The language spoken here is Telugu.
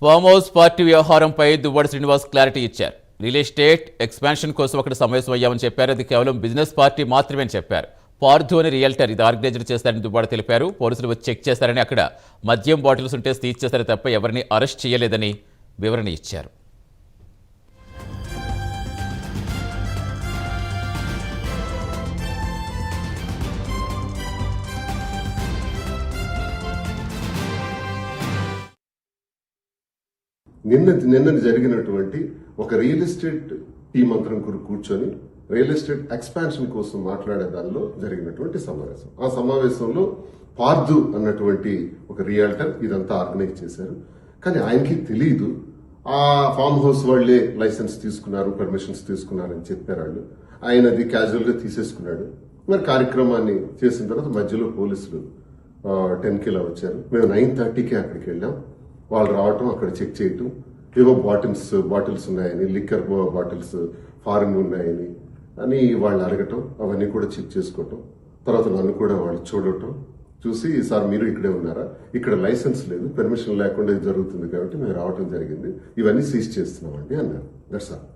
ఫామ్ హౌస్ పార్టీ వ్యవహారంపై దువ్వాడ శ్రీనివాస్ క్లారిటీ ఇచ్చారు. రియల్ ఎస్టేట్ ఎక్స్పాన్షన్ కోసం అక్కడ సమావేశం అయ్యామని చెప్పారు. అది కేవలం బిజినెస్ పార్టీ మాత్రమే అని చెప్పారు. పార్థు అని రియల్టర్ ఇది ఆర్గనైజర్ చేస్తారని దువ్వాడ తెలిపారు. పోలీసులు వచ్చి చెక్ చేస్తారని, అక్కడ మద్యం బాటిల్స్ ఉంటే సీజ్ చేస్తారే తప్ప ఎవరిని అరెస్ట్ చేయలేదని వివరణ ఇచ్చారు. నిన్నటి జరిగినటువంటి ఒక రియల్ ఎస్టేట్ టీం అంతరం కూర్చొని రియల్ ఎస్టేట్ ఎక్స్పాన్షన్ కోసం మాట్లాడే దానిలో జరిగినటువంటి సమావేశం. ఆ సమావేశంలో పార్థు అన్నటువంటి ఒక రియాల్టర్ ఇదంతా ఆర్గనైజ్ చేశారు. కానీ ఆయనకి తెలియదు ఆ ఫామ్ హౌస్ వాళ్లే లైసెన్స్ తీసుకున్నారు, పర్మిషన్స్ తీసుకున్నారని చెప్పారు వాళ్ళు. ఆయన అది క్యాజువల్ గా తీసేసుకున్నాడు. మరి కార్యక్రమాన్ని చేసిన తర్వాత మధ్యలో పోలీసులు 10కి ఇలా వచ్చారు. మేము 9:30కి అక్కడికి వెళ్ళాం. వాళ్ళు రావటం, అక్కడ చెక్ చేయటం, ఏవో బాటిల్స్ ఉన్నాయని, లిక్కర్ బాటిల్స్ ఫారిన్ ఉన్నాయని అని వాళ్ళు అడగటం, అవన్నీ కూడా చెక్ చేసుకోవటం. తర్వాత నన్ను కూడా వాళ్ళు చూసి సార్ మీరు ఇక్కడే ఉన్నారా, ఇక్కడ లైసెన్స్ లేదు, పర్మిషన్ లేకుండా ఇది జరుగుతుంది కాబట్టి మేము రావటం జరిగింది, ఇవన్నీ సీజ్ చేస్తున్నామండి అన్నారు. That's all.